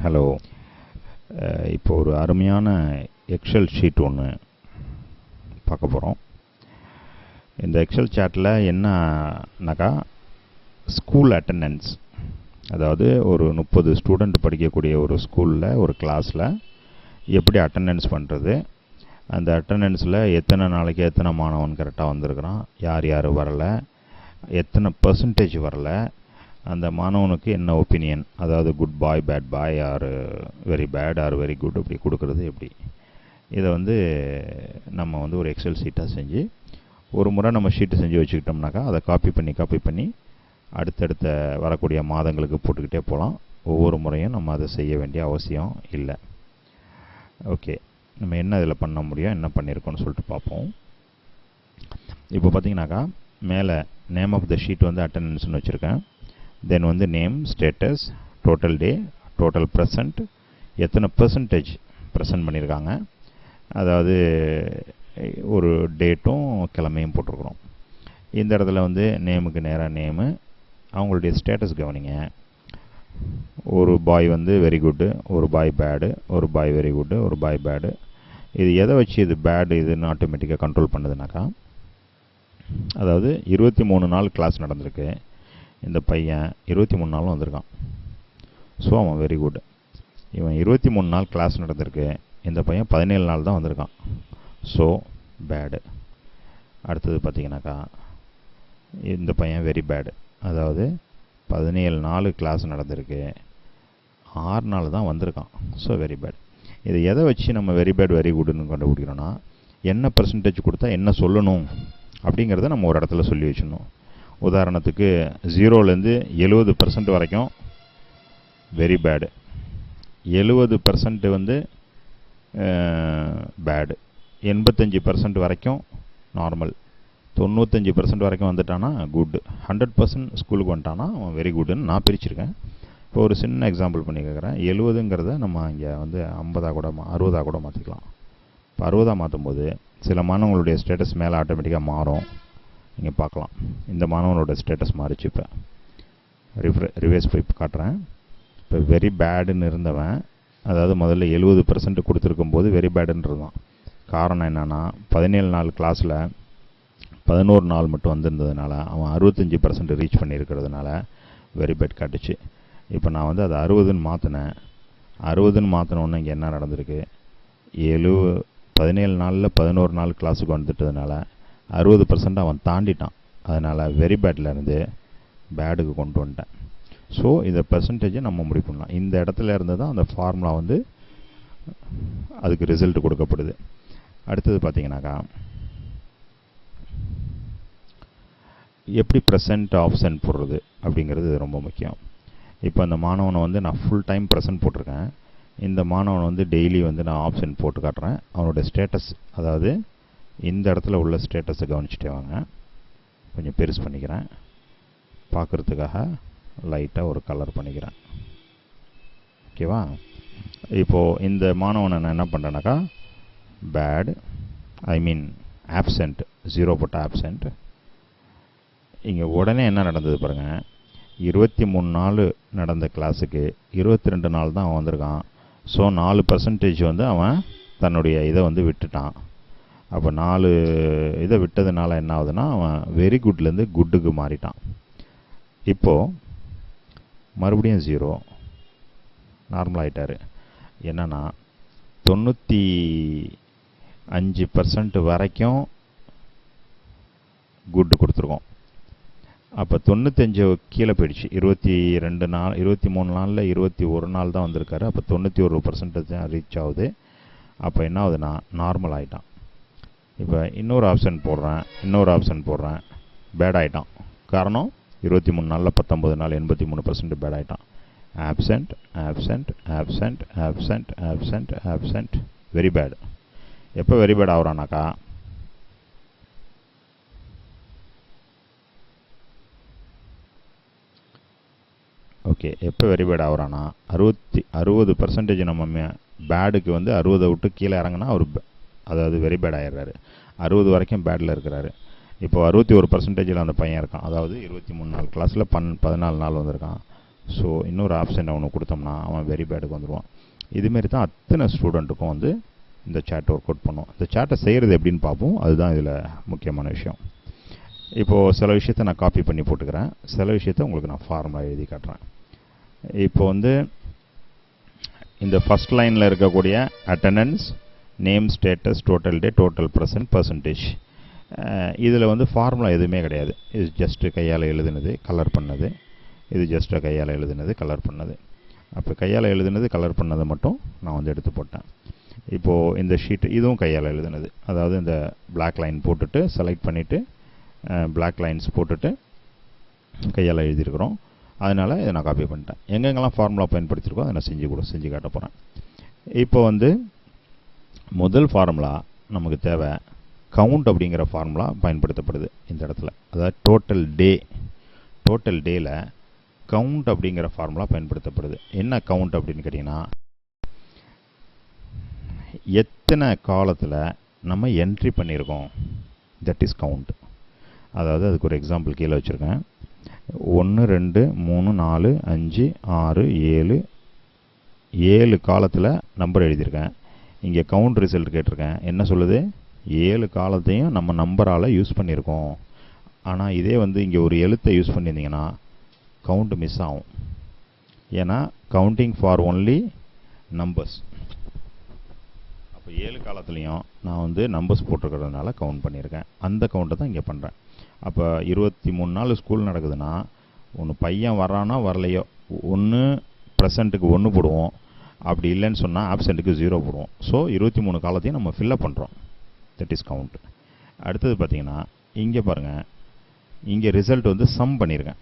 Hello. இப்போ ஒரு அருமையான எக்ஸல் ஷீட் ஒன்று பார்க்க போகிறோம். இந்த எக்ஸல் சார்ட்டில் என்னன்னாக்கா ஸ்கூல் அட்டெண்டன்ஸ், அதாவது ஒரு 30 ஸ்டூடெண்ட் படிக்கக்கூடிய ஒரு ஸ்கூலில் ஒரு கிளாஸில் எப்படி அட்டெண்டன்ஸ் பண்ணுறது, அந்த அட்டெண்டன்ஸில் எத்தனை நாளைக்கு எத்தனை மாணவன் கரெக்டாக வந்திருக்கிறான், யார் யார் வரலை, எத்தனை பர்சன்டேஜ் வரலை, அந்த மாணவனுக்கு என்ன ஒப்பீனியன், அதாவது good boy, bad boy, or very bad or very good, இப்படி கொடுக்குறது எப்படி. இதை நம்ம ஒரு எக்ஸல் ஷீட்டாக செஞ்சு ஒரு முறை நம்ம ஷீட்டு செஞ்சு வச்சுக்கிட்டோம்னாக்கா அதை காப்பி பண்ணி அடுத்தடுத்த வரக்கூடிய மாதங்களுக்கு போட்டுக்கிட்டே போகலாம். ஒவ்வொரு முறையும் நம்ம அதை செய்ய வேண்டிய அவசியம் இல்லை. ஓகே, நம்ம என்ன இதில் பண்ண முடியும், என்ன பண்ணியிருக்கோன்னு சொல்லிட்டு பார்ப்போம். இப்போ பார்த்தீங்கன்னாக்கா மேலே நேம் ஆஃப் த ஷீட் அட்டெண்டன்ஸ்னு வச்சுருக்கேன். தென் நேம், ஸ்டேட்டஸ், டோட்டல் டே, டோட்டல் ப்ரெசன்ட், எத்தனை பர்சன்டேஜ் ப்ரெசன்ட் பண்ணியிருக்காங்க, அதாவது ஒரு டேட்டும் கிழமையும் போட்டிருக்கிறோம். இந்த இடத்துல நேமுக்கு நேராக நேமு, அவங்களுடைய ஸ்டேட்டஸ் கவனிங்க. ஒரு பாய் வெரி குட்டு, ஒரு பாய் பேடு, ஒரு பாய் வெரி குட்டு, ஒரு பாய் பேடு. இது எதை வச்சு இது பேடு இதுன்னு ஆட்டோமேட்டிக்காக கண்ட்ரோல் பண்ணுதுனாக்கா, அதாவது 23 நாள் கிளாஸ் நடந்திருக்கு, இந்த பையன் 23 நாளும் வந்திருக்கான், ஸோ அவன் வெரி குட். இவன் 23 நாள் கிளாஸ் நடந்திருக்கு, இந்த பையன் 17 நாள் தான் வந்திருக்கான், ஸோ பேடு. அடுத்தது பார்த்தீங்கன்னாக்கா இந்த பையன் வெரி பேடு, அதாவது 17 நாள் கிளாஸ் நடந்திருக்கு, 6 நாள் தான் வந்திருக்கான், ஸோ வெரி பேட். இது எதை வச்சு நம்ம வெரி பேட் வெரி குட்னு கண்டுபிடிக்கிறோன்னா, என்ன பர்சன்டேஜ் கொடுத்தா என்ன சொல்லணும் அப்படிங்கிறத நம்ம ஒரு இடத்துல சொல்லி வச்சிடணும். உதாரணத்துக்கு 0லேருந்து 70% வரைக்கும் வெரி பேடு, 70% பேடு, 85% வரைக்கும் நார்மல், 95% வரைக்கும் வந்துட்டானா குட், 100% ஸ்கூலுக்கு வந்துட்டானா அவன் வெரி குட்னு நான் பிரிச்சிருக்கேன். இப்போ ஒரு சின்ன எக்ஸாம்பிள் பண்ணி கேட்குறேன். 70ங்கிறத நம்ம இங்கே 50 கூட 60 கூட மாற்றிக்கலாம். இப்போ 60 மாற்றும் போது சில மாணவங்களுடைய ஸ்டேட்டஸ் மேலே ஆட்டோமேட்டிக்காக மாறும். நீங்கள் பார்க்கலாம், இந்த மாணவனோட ஸ்டேட்டஸ் மாறிச்சு. இப்போ ரிவர்ஸ் போய் காட்டுறேன். இப்போ வெரி பேடுன்னு இருந்தவன், அதாவது முதல்ல 70% கொடுத்துருக்கும் போது வெரி பேடுன்னு இருந்தான். காரணம் என்னென்னா 17 நாள் கிளாஸில் 11 நாள் மட்டும் வந்திருந்ததுனால அவன் 65% ரீச் பண்ணியிருக்கிறதுனால வெரி பேட் காட்டுச்சு. இப்போ நான் அதை 60ன்னு மாற்றினேன். 60ன்னு மாற்றினோன்னே இங்கே என்ன நடந்திருக்கு, 17 நாளில் 11 நாள் கிளாஸுக்கு வந்துட்டதுனால 60% அவன் தாண்டிட்டான். அதனால் வெரி பேட்லேருந்து பேடுக்கு கொண்டு வந்துட்டேன். ஸோ இந்த பெர்சன்டேஜை நம்ம முடிவு பண்ணலாம். இந்த இடத்துல இருந்து தான் அந்த ஃபார்முலா அதுக்கு ரிசல்ட் கொடுக்கப்படுது. அடுத்தது பார்த்தீங்கன்னாக்கா எப்படி ப்ரெசன்ட் ஆப்ஷன் போடுறது அப்படிங்கிறது ரொம்ப முக்கியம். இப்போ அந்த மாணவனை நான் ஃபுல் டைம் ப்ரெசன்ட் போட்டிருக்கேன். இந்த மாணவன் டெய்லி நான் ஆப்ஷன் போட்டு காட்டுறேன். அவனோட ஸ்டேட்டஸ், அதாவது இந்த இடத்துல உள்ள ஸ்டேட்டஸை கவனிச்சுட்டே வாங்க. கொஞ்சம் பெருசு பண்ணிக்கிறேன், பார்க்குறதுக்காக லைட்டாக ஒரு கலர் பண்ணிக்கிறேன். ஓகேவா? இப்போது இந்த மாணவனை நான் என்ன பண்ணுறேன்னாக்கா பேட், ஐ மீன் ஆப்சென்ட், 0 போட்ட ஆப்சென்ட். இங்கே உடனே என்ன நடந்தது பாருங்கள், 23 நாள் நடந்த கிளாஸுக்கு 22 நாள் தான் அவன் வந்திருக்கான். ஸோ 4% அவன் தன்னுடைய இதை விட்டுட்டான். அப்போ 4 இதை விட்டதுனால என்ன ஆகுதுன்னா அவன் வெரி குட்லேருந்து குட்டுக்கு மாறிட்டான். இப்போது மறுபடியும் 0, நார்மல் ஆகிட்டார். என்னன்னா 95% வரைக்கும் குட்டு கொடுத்துருக்கோம். அப்போ 95 கீழே போயிடுச்சு. 23 நாளில் 21 நாள் தான் வந்திருக்காரு. அப்போ 91% தான் ரீச் ஆகுது. அப்போ என்ன ஆகுதுன்னா நார்மல் ஆகிட்டான். இப்போ இன்னொரு ஆப்ஷன் போடுறேன், பேட் ஆகிட்டான். காரணம் 23 நாளில் 19 நாள் 83% பேட் ஆகிட்டான். Absent, absent, absent, absent, absent, absent, very bad. எப்போ வெரி பேட் ஆகுறானாக்கா, ஓகே, எப்போ வெரி பேட் ஆகுறான்னா 60% நம்ம பேடுக்கு 60 விட்டு கீழே இறங்கினா அவர் அதாவது வெரி பேட் ஆகிடுறாரு. 60 வரைக்கும் பேடில் இருக்கிறாரு. இப்போ 61% அந்த பையன் இருக்கான். அதாவது 23 நாள் கிளாஸில் 14 நாள் வந்திருக்கான். ஸோ இன்னொரு ஆப்ஷன் அவனுக்கு கொடுத்தோம்னா அவன் வெரி பேடுக்கு வந்துடுவான். இதுமாரி தான் அத்தனை ஸ்டூடெண்ட்டுக்கும் வந்து இந்த சேட் ஒர்க் அவுட் பண்ணும். இந்த சேட்டை செய்கிறது எப்படின்னு பார்ப்போம். அதுதான் இதில் முக்கியமான விஷயம். இப்போது சில விஷயத்தை நான் காப்பி பண்ணி போட்டுக்கிறேன், சில விஷயத்தை உங்களுக்கு நான் ஃபார்முலா எழுதி காட்டுறேன். இப்போ வந்து இந்த ஃபஸ்ட் லைனில் இருக்கக்கூடிய அட்டெண்டன்ஸ், நேம், ஸ்டேட்டஸ், டோட்டல் டே, டோட்டல் ப்ரெசன்ட், பர்சன்டேஜ், இதில் வந்து ஃபார்முலா எதுவுமே கிடையாது. இது ஜஸ்ட்டு கையால் எழுதுனது, கலர் பண்ணது. இது ஜஸ்ட்டு கையால் எழுதுனது, கலர் பண்ணது. அப்போ கையால் எழுதுனது, கலர் பண்ணதை மட்டும் நான் வந்து எடுத்து போட்டேன். இப்போது இந்த ஷீட் இதுவும் கையால் எழுதுனது. அதாவது இந்த பிளாக் லைன் போட்டுட்டு செலக்ட் பண்ணிவிட்டு பிளாக் லைன்ஸ் போட்டுட்டு கையால் எழுதியிருக்கிறோம். அதனால் இதை நான் காப்பி பண்ணிட்டேன். எங்கெங்கெல்லாம் ஃபார்முலா பயன்படுத்தியிருக்கோம் அதை நான் செஞ்சு காட்ட போகிறேன். இப்போ வந்து முதல் ஃபார்முலா நமக்கு தேவை கவுண்ட் அப்படிங்கிற ஃபார்முலா பயன்படுத்தப்படுது இந்த இடத்துல. அதாவது டோட்டல் டேயில் கவுண்ட் அப்படிங்கிற ஃபார்முலா பயன்படுத்தப்படுது. என்ன கவுண்ட் அப்படின்னு கேட்டிங்கன்னா, எத்தனை காலத்தில் நம்ம என்ட்ரி பண்ணியிருக்கோம், தட் இஸ் கவுண்ட். அதாவது அதுக்கு ஒரு எக்ஸாம்பிள் கீழே வச்சுருக்கேன். 1 2 3 4 5 6 7 காலத்தில் நம்பர் எழுதியிருக்கேன். இங்கே கவுண்ட் ரிசல்ட் கேட்டிருக்கேன். என்ன சொல்லுது? 7 காலத்தையும் நம்ம நம்பரால் யூஸ் பண்ணியிருக்கோம். ஆனால் இதே வந்து இங்கே ஒரு எழுத்தை யூஸ் பண்ணியிருந்தீங்கன்னா கவுண்ட் மிஸ் ஆகும். ஏன்னா கவுண்டிங் ஃபார் ஒன்லி நம்பர்ஸ். அப்போ 7 காலத்துலேயும் நான் வந்து நம்பர்ஸ் போட்டிருக்கிறதுனால கவுண்ட் பண்ணியிருக்கேன். அந்த கவுண்ட்டை தான் இங்கே பண்ணுறேன். அப்போ 23 நாள் ஸ்கூல் நடக்குதுன்னா ஒன்று பையன் வர்றானா வரலையோ, ஒன்று ப்ரெசண்ட்டுக்கு 1 போடுவோம், அப்படி இல்லைன்னு சொன்னால் ஆப்சண்ட்டுக்கு 0 போடுவோம். ஸோ 23 காலத்தையும் நம்ம ஃபில்லப் பண்ணுறோம். That is count. அடுத்தது பார்த்தீங்கன்னா இங்கே பாருங்கள், இங்கே ரிசல்ட் வந்து சம் பண்ணியிருக்கேன்.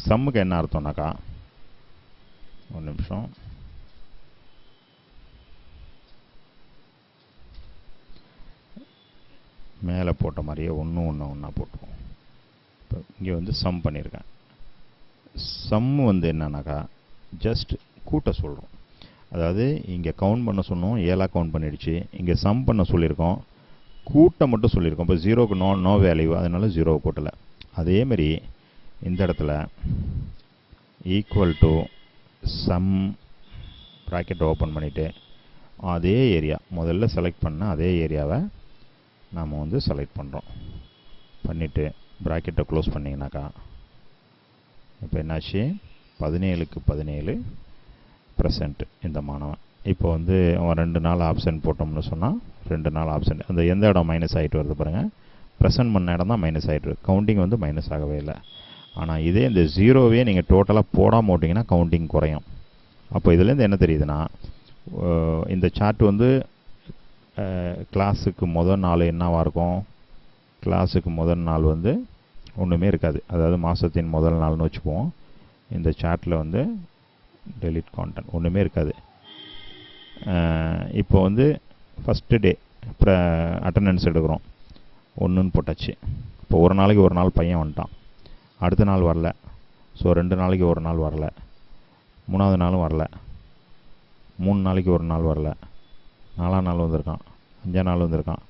சம்முக்கு என்ன அர்த்தம்னாக்கா, ஒரு நிமிஷம், மேலே போட்ட மாதிரியே ஒன்றா போட்டுருவோம். இப்போ இங்கே வந்து சம் பண்ணியிருக்கேன். சம்மு வந்து என்னன்னாக்கா ஜஸ்ட் கூட்ட சொல்கிறோம். அதாவது இங்கே கவுண்ட் பண்ண சொன்னோம், 7 கவுண்ட் பண்ணிடுச்சு. இங்கே சம் பண்ண சொல்லியிருக்கோம், கூட்ட மட்டும் சொல்லியிருக்கோம். இப்போ 0க்கு நோ வேல்யூ, அதனால 0 கூட்டலை. அதேமாரி இந்த இடத்துல equal to sum bracket open பண்ணிவிட்டு அதே ஏரியா முதல்ல செலக்ட் பண்ண அதே ஏரியாவை நாம் வந்து செலக்ட் பண்ணுறோம். பண்ணிவிட்டு ப்ராக்கெட்டை க்ளோஸ் பண்ணிங்கனாக்கா இப்போ என்னாச்சு, 17க்கு 17 ப்ரெசண்ட் இந்த மாணவன். இப்போ வந்து அவன் 2 நாள் ஆப்ஷன் போட்டோம்னு சொன்னால் 2 நாள் ஆப்ஷன், அந்த எந்த இடம் மைனஸ் ஆகிட்டு வருது பாருங்கள், ப்ரெசன்ட் பண்ண இடம் தான் மைனஸ் ஆகிட்டு வருது. கவுண்டிங் வந்து மைனஸ் ஆகவே இல்லை. ஆனால் இதே இந்த 0வே நீங்கள் டோட்டலாக போடாமல் போட்டிங்கன்னா கவுண்டிங் குறையும். அப்போ இதுலேருந்து என்ன தெரியுதுன்னா, இந்த சார்ட் வந்து கிளாஸுக்கு முதல் நாள் என்னவாக இருக்கும், கிளாஸுக்கு முதல் நாள் வந்து ஒன்றுமே இருக்காது. அதாவது மாதத்தின் முதல் நாள்னு வச்சுக்குவோம். இந்த சார்ட்டில் வந்து டெலிட் கான்டென்ட் ஒன்றுமே இருக்காது. இப்போ வந்து ஃபஸ்ட்டு டே அப்புறம் அட்டண்டன்ஸ் எடுக்கிறோம், 1ன்னு போட்டாச்சு. இப்போ ஒரு நாளைக்கு ஒரு நாள் பையன் வந்துட்டான், அடுத்த நாள் வரல. ஸோ 2 நாளைக்கு ஒரு நாள் வரல, 3ஆவது நாளும் வரல, 3 நாளைக்கு ஒரு நாள் வரல, 4ஆம் நாள் வந்திருக்கான், 5ஆம் நாள் வந்திருக்கான்.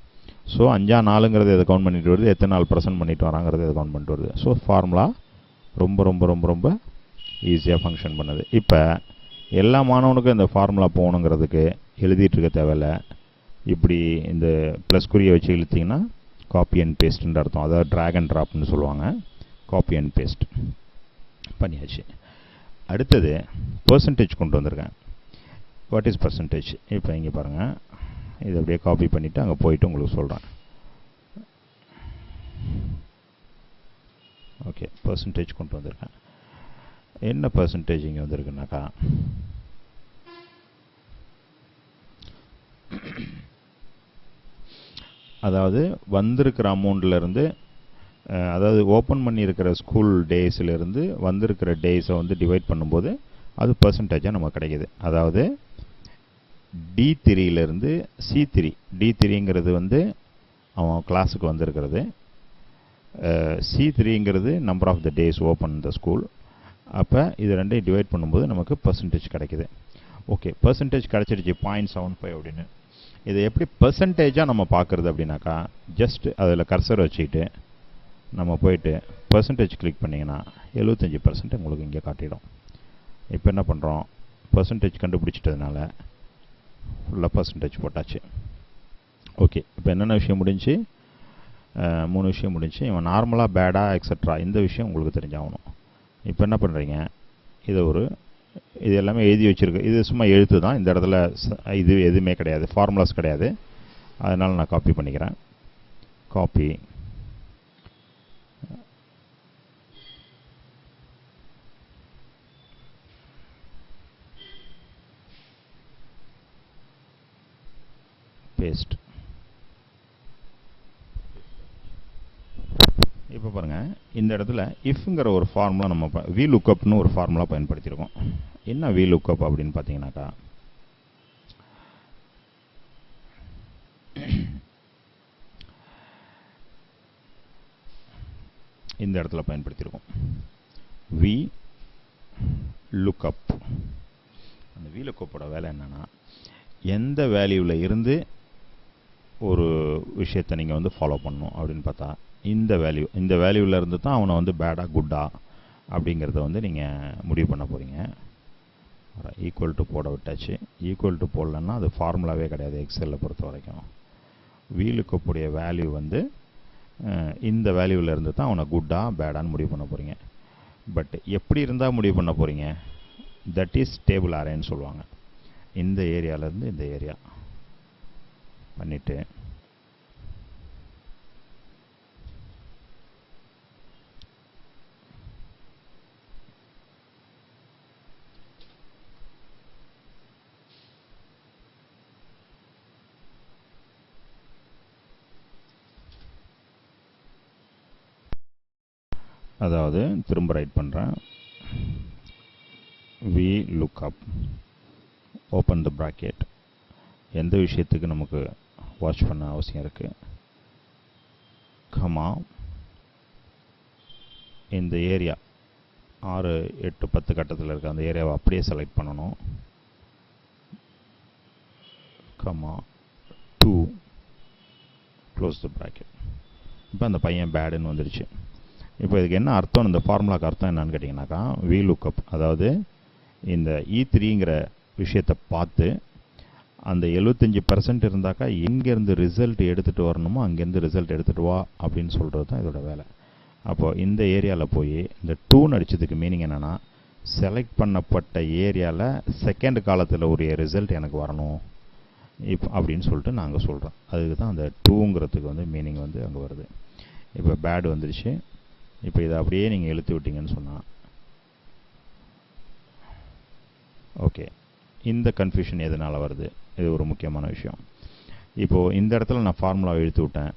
ஸோ 5ஆம் நாளுங்கிறது எதை கவுண்ட் பண்ணிட்டு வருது, எத்தனை நாள் ப்ரெசென்ட் பண்ணிட்டு வராங்கிறது எதை கவுண்ட் பண்ணிட்டு வருது. ஸோ ஃபார்முலா ரொம்ப ரொம்ப ரொம்ப ரொம்ப ஈஸியாக ஃபங்க்ஷன் பண்ணுது. இப்போ எல்லா மாணவனுக்கும் இந்த ஃபார்முலா போகணுங்கிறதுக்கு எழுதிட்டு இருக்க தேவையில்ல. இப்படி இந்த ப்ளஸ் குறியை வச்சு இழுத்திங்கன்னா காப்பி அண்ட் பேஸ்ட்டுன்ற அர்த்தம். அதாவது ட்ராக் அண்ட் ட்ராப்னு சொல்லுவாங்க. காப்பி அண்ட் பேஸ்ட் பண்ணியாச்சு. அடுத்தது பர்சன்டேஜ் கொண்டு வந்திருக்கேன். What is percentage? இப்போ இங்கே பாருங்கள், இதை அப்படியே காப்பி பண்ணிவிட்டு அங்கே போயிட்டு உங்களுக்கு சொல்கிறேன். ஓகே, பர்சன்டேஜ் கொண்டு வந்திருக்கேன். என்ன பர்சன்டேஜ் இங்கே வந்திருக்குனாக்கா, அதாவது வந்திருக்கிற அமௌண்ட்லேருந்து, அதாவது ஓப்பன் பண்ணியிருக்கிற ஸ்கூல் டேஸிலேருந்து வந்திருக்கிற டேஸை வந்து டிவைட் பண்ணும்போது அது பர்சன்டேஜாக நமக்கு கிடைக்கிது. அதாவது D3லேருந்து C3, D3ங்கிறது வந்து அவன் கிளாஸுக்கு வந்திருக்கிறது, C3ங்கிறது number of the days open the school. அப்போ இது ரெண்டையும் டிவைட் பண்ணும்போது நமக்கு பர்சன்டேஜ் கிடைக்கிது. ஓகே, பர்சன்டேஜ் கிடச்சிடுச்சு 0.75 அப்படின்னு. இதை எப்படி பர்சன்டேஜாக நம்ம பார்க்குறது அப்படின்னாக்கா, ஜஸ்ட் அதில் கர்சர் வச்சுக்கிட்டு நம்ம போயிட்டு பர்சன்டேஜ் கிளிக் பண்ணிங்கன்னா 75% உங்களுக்கு இங்கே காட்டிடும். இப்போ என்ன பண்ணுறோம், பர்சன்டேஜ் கண்டுபிடிச்சிட்டதுனால ஃபுல்லாக பர்சன்டேஜ் போட்டாச்சு. ஓகே, இப்போ என்னென்ன விஷயம் முடிஞ்சு, 3 விஷயம் முடிஞ்சு. இவன் நார்மலாக பேடா எக்ஸட்ரா இந்த விஷயம் உங்களுக்கு தெரிஞ்சாகணும். இப்போ என்ன பண்ணுறீங்க, இது எல்லாமே எழுதி வச்சுருக்கு. இது சும்மா எழுத்து தான், இந்த இடத்துல இது எதுவுமே கிடையாது, ஃபார்முலாஸ் கிடையாது. அதனால் நான் காப்பி பண்ணிக்கிறேன். Copy, paste. இப்போ பாருங்கள், இந்த இடத்துல இஃப்ங்கிற ஒரு ஃபார்முலா நம்ம VLOOKUPனு ஒரு ஃபார்முலா பயன்படுத்தியிருக்கோம். என்ன VLOOKUP அப்படின்னு பார்த்தீங்கன்னாக்கா, இந்த இடத்துல பயன்படுத்தியிருக்கோம் VLOOKUP. அந்த VLOOKUPோட வேலை என்னன்னா, எந்த வேல்யூவில் இருந்து ஒரு விஷயத்தை நீங்கள் வந்து ஃபாலோ பண்ணணும் அப்படின்னு பார்த்தா, இந்த வேல்யூவில் இருந்து தான் அவனை வந்து பேடா குட்டா அப்படிங்கிறத வந்து நீங்கள் முடிவு பண்ண போகிறீங்க. ஈக்குவல் டு போட விட்டாச்சு. ஈக்குவல் டு போடலன்னா அது ஃபார்முலாவே கிடையாது எக்ஸலில் பொறுத்த வரைக்கும். VLOOKUPுடைய வேல்யூ வந்து இந்த வேல்யூவில் இருந்து தான் அவனை குட்டா பேடான்னு முடிவு பண்ண போகிறீங்க. பட் எப்படி இருந்தால் முடிவு பண்ண போகிறீங்க, தட் இஸ் டேபிள் அரேன்னு சொல்லுவாங்க. இந்த ஏரியாவிலேருந்து இந்த ஏரியா பண்ணிவிட்டு அதாவது திரும்ப ரைட் பண்ணுறேன். VLOOKUP, open the bracket. எந்த விஷயத்துக்கு நமக்கு வாட்ச் பண்ண அவசியம் இருக்குது, கமா, இந்த ஏரியா 6, 8, 10 கட்டத்தில் இருக்க அந்த ஏரியாவை அப்படியே செலக்ட் பண்ணணும். Comma 2, close the bracket. இப்போ அந்த பையன் பேடுன்னு வந்துடுச்சு. இப்போ இதுக்கு என்ன அர்த்தம், இந்த ஃபார்முலாக்கு அர்த்தம் என்னன்னு கேட்டிங்கனாக்கா, VLOOKUP அதாவது இந்த E3ங்கிற விஷயத்தை பார்த்து அந்த 75% இருந்தாக்கா எங்கேருந்து ரிசல்ட் எடுத்துகிட்டு வரணுமோ அங்கேருந்து ரிசல்ட் எடுத்துகிட்டு வா அப்படின்னு சொல்கிறது தான் இதோட வேலை. அப்போது இந்த ஏரியாவில் போய் இந்த 2 அடித்ததுக்கு மீனிங் என்னென்னா, செலக்ட் பண்ணப்பட்ட ஏரியாவில் செகண்ட் காலத்தில் ஒரு ரிசல்ட் எனக்கு வரணும் அப்படின்னு சொல்லிட்டு நாங்கள் சொல்கிறோம். அதுக்கு தான் அந்த 2ங்கிறதுக்கு வந்து மீனிங் வந்து அங்கே வருது. இப்போ பேடு வந்துடுச்சு. இப்போ இதை அப்படியே நீங்கள் இழுத்து விட்டீங்கன்னு சொன்னால், ஓகே, இந்த கன்ஃபியூஷன் எதனால் வருது, இது ஒரு முக்கியமான விஷயம். இப்போது இந்த இடத்துல நான் ஃபார்முலா இழுத்து விட்டேன்,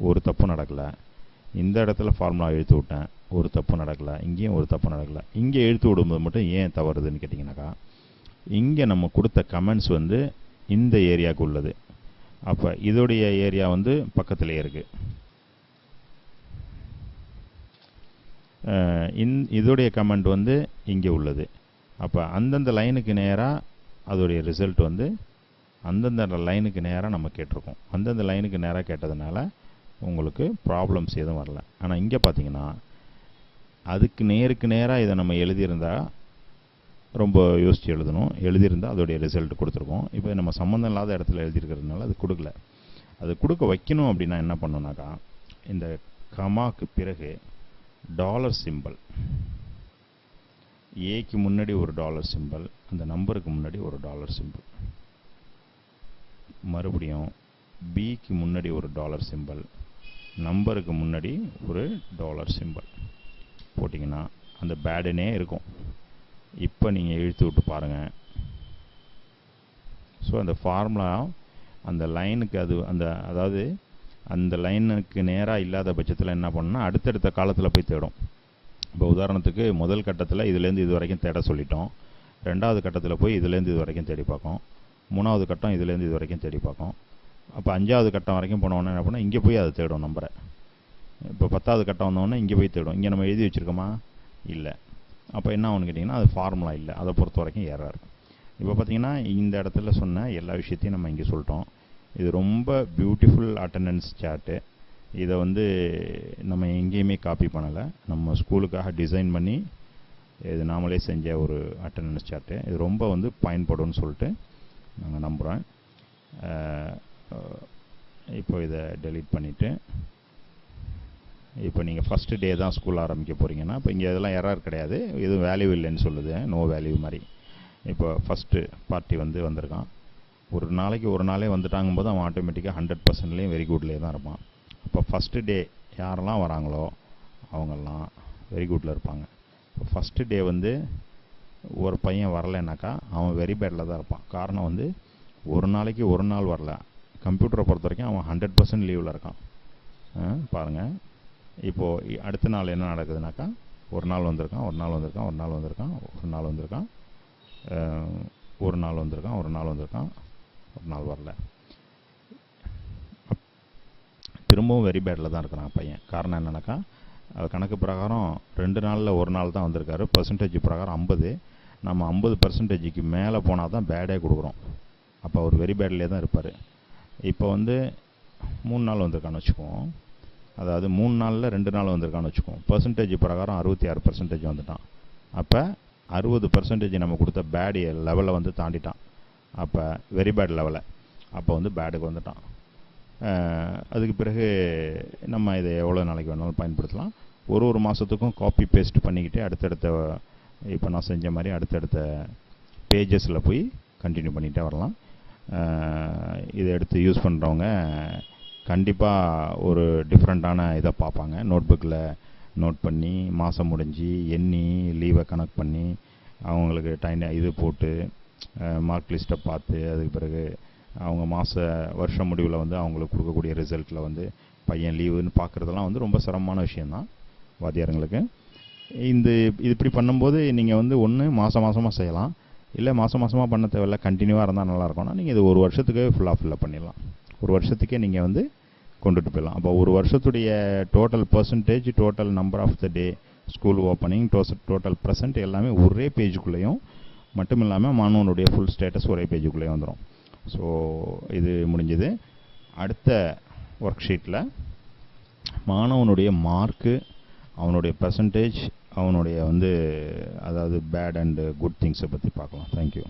ஒரு தப்பு நடக்கலை. இந்த இடத்துல ஃபார்முலா இழுத்து விட்டேன், ஒரு தப்பு நடக்கலை. இங்கேயும் ஒரு தப்பு நடக்கலை. இங்கே இழுத்து விடும்போது மட்டும் ஏன் தவறுதுன்னு கேட்டிங்கனாக்கா, இங்கே நம்ம கொடுத்த கமெண்ட்ஸ் வந்து இந்த ஏரியாவுக்கு உள்ளது. அப்போ இதோடைய ஏரியா வந்து பக்கத்துலேயே இருக்குது. இதோடைய கமெண்ட் வந்து இங்கே உள்ளது. அப்போ அந்தந்த லைனுக்கு நேராக அதோடைய ரிசல்ட் வந்து அந்தந்த லைனுக்கு நேராக நம்ம கேட்டிருக்கோம். அந்தந்த லைனுக்கு நேராக கேட்டதுனால உங்களுக்கு ப்ராப்ளம்ஸ் எதுவும் வரல. ஆனால் இங்கே பார்த்தீங்கன்னா அதுக்கு நேருக்கு நேராக இதை நம்ம எழுதியிருந்தால் ரொம்ப யோசித்து எழுதணும். எழுதியிருந்தால் அதோடைய ரிசல்ட் கொடுத்துருக்கோம். இப்போ நம்ம சம்மந்தம் இல்லாத இடத்துல எழுதியிருக்கிறதுனால அது கொடுக்கல. அது கொடுக்க வைக்கணும் அப்படின்னா என்ன பண்ணணுன்னாக்கா, இந்த கமாக்கு பிறகு டாலர் சிம்பல், ஏக்கு முன்னாடி ஒரு டாலர் சிம்பல், அந்த நம்பருக்கு முன்னாடி ஒரு டாலர் சிம்பல், மறுபடியும் பிக்கு முன்னாடி ஒரு டாலர் சிம்பல், நம்பருக்கு முன்னாடி ஒரு டாலர் சிம்பல் போட்டிங்கன்னா அந்த பேடுனே இருக்கும். இப்போ நீங்கள் இழுத்து விட்டு பாருங்கள். ஸோ அந்த ஃபார்முலா அந்த லைனுக்கு அதாவது அந்த லைனுக்கு நேராக இல்லாத பட்சத்தில் என்ன பண்ணணும்னா அடுத்தடுத்த காலத்தில் போய் தேடும். இப்போ உதாரணத்துக்கு முதல் கட்டத்தில் இதுலேருந்து இது வரைக்கும் தேட சொல்லிட்டோம். ரெண்டாவது கட்டத்தில் போய் இதுலேருந்து இது வரைக்கும் தேடி பார்க்கும். மூணாவது கட்டம் இதுலேருந்து இது வரைக்கும் தேடி பார்க்கும். அப்போ 5வது கட்டம் வரைக்கும் போனோன்னே என்ன பண்ணால் இங்கே போய் அதை தேடும் நம்பரை. இப்போ 10வது கட்டம் வந்தோடனே இங்கே போய் தேடும். இங்கே நம்ம எழுதி வச்சுருக்கோமா? இல்லை. அப்போ என்ன ஆகுன்னு கேட்டிங்கன்னா அது ஃபார்முலா இல்லை. அதை பொறுத்த வரைக்கும் எரர். இப்போ பார்த்திங்கன்னா இந்த இடத்துல சொன்ன எல்லா விஷயத்தையும் நம்ம இங்கே சொல்லிட்டோம். இது ரொம்ப பியூட்டிஃபுல் அட்டெண்டன்ஸ் சார்ட்டு. இதை வந்து நம்ம எங்கேயுமே காப்பி பண்ணலை. நம்ம ஸ்கூலுக்காக டிசைன் பண்ணி இது நாமளே செஞ்ச ஒரு அட்டெண்டன்ஸ் சார்ட்டு. இது ரொம்ப வந்து பயன்படும்னு சொல்லிட்டு நாங்கள் நம்புகிறோம். இப்போ இதை டெலீட் பண்ணிவிட்டு இப்போ நீங்கள் ஃபஸ்ட்டு டே தான் ஸ்கூல் ஆரம்பிக்க போகிறீங்கன்னா இப்போ இங்கே இதெல்லாம் எரர் கிடையாது, எதுவும் வேல்யூ இல்லைன்னு சொல்லுது, நோ வேல்யூ மாதிரி. இப்போ ஃபஸ்ட்டு பார்ட்டி வந்திருக்கான். ஒரு நாளைக்கு ஒரு நாளே வந்துட்டாங்கும் போது அவன் ஆட்டோமேட்டிக்காக 100%லேயும் வெரி குட்லேயே தான் இருப்பான். இப்போ ஃபஸ்ட்டு டே யாரெல்லாம் வராங்களோ அவங்கெல்லாம் வெரி குட்டில் இருப்பாங்க. இப்போ ஃபஸ்ட்டு டே ஒரு பையன் வரலைன்னாக்கா அவன் வெரி பேடில் தான் இருப்பான். காரணம் ஒரு நாளைக்கு ஒரு நாள் வரல. கம்ப்யூட்டரை பொறுத்த வரைக்கும் அவன் 100% லீவில் இருக்கான். பாருங்கள், இப்போது அடுத்த நாள் என்ன நடக்குதுனாக்கா ஒரு நாள் வந்திருக்கான், ஒரு நாள் வந்திருக்கான், ஒரு நாள் வந்திருக்கான், ஒரு நாள் வந்திருக்கான், ஒரு நாள் வந்திருக்கான், ஒரு நாள் வந்திருக்கான், ஒரு நாள் வரல. திரும்பவும் வெரி பேடில் தான் இருக்கிறான் பையன். காரணம் என்னன்னாக்கா கணக்கு பிரகாரம் 2 நாளில் ஒரு நாள் தான் வந்திருக்காரு. பர்சன்டேஜ் பிரகாரம் 50. நம்ம 50%க்கு மேலே போனால் தான் பேடே கொடுக்குறோம். அப்போ அவர் வெரி பேட்லேயே தான் இருப்பார். இப்போ 3 நாள் வந்திருக்கான்னு வச்சுக்குவோம். அதாவது 3 நாளில் 2 நாள் வந்திருக்கான்னு வச்சுக்குவோம். பர்சன்டேஜ் பிரகாரம் 66% வந்துட்டான். அப்போ 60% நம்ம கொடுத்த பேடு லெவலை தாண்டிட்டான். அப்போ வெரி பேட் லெவலை அப்போ பேடுக்கு வந்துட்டான். அதுக்கு பிறகு நம்ம இதை எவ்வளோ நாளைக்கு வேணாலும் பயன்படுத்தலாம். ஒரு மாதத்துக்கும் காப்பி பேஸ்ட் பண்ணிக்கிட்டு அடுத்தடுத்த இப்போ நான் செஞ்ச மாதிரி அடுத்தடுத்த பேஜஸில் போய் கண்டினியூ பண்ணிகிட்டே வரலாம். இதை எடுத்து யூஸ் பண்ணுறவங்க கண்டிப்பாக ஒரு டிஃப்ரெண்ட்டான இதை பார்ப்பாங்க. நோட்புக்கில் நோட் பண்ணி மாதம் முடிஞ்சு எண்ணி லீவை கணக்கு பண்ணி அவங்களுக்கு இது போட்டு மார்க் லிஸ்ட்டை பார்த்து அதுக்கு பிறகு அவங்க வருஷ முடிவில் அவங்களுக்கு கொடுக்கக்கூடிய ரிசல்ட்டில் பையன் லீவுன்னு பார்க்குறதெல்லாம் ரொம்ப சிரமமான விஷயந்தான் வாத்தியாரங்களுக்கு. இது இப்படி பண்ணும்போது நீங்கள் ஒன்று மாதமாக செய்யலாம், இல்லை மாதமாக பண்ண தேவையில்ல, கண்டினியூவாக இருந்தால் நல்லாயிருக்கும்னா நீங்கள் இது ஒரு வருஷத்துக்கே ஃபில்லப் பண்ணிடலாம். ஒரு வருஷத்துக்கே நீங்கள் கொண்டுட்டு போயிடலாம். அப்போ ஒரு வருஷத்துடைய total percentage, total number of the day, school opening, total present எல்லாமே ஒரே பேஜுக்குள்ளேயும் மட்டும் இல்லாமல் மாணவனுடைய ஃபுல் ஸ்டேட்டஸ் ஒரே பேஜுக்குள்ளேயும் வந்துடும். ஸோ இது முடிஞ்சது. அடுத்த ஒர்க் ஷீட்டில் மாணவனுடைய மார்க்கு, அவனுடைய பர்சன்டேஜ், அவனுடைய அதாவது பேட் அண்ட் குட் திங்ஸை பற்றி பார்க்கலாம். தேங்க்யூ.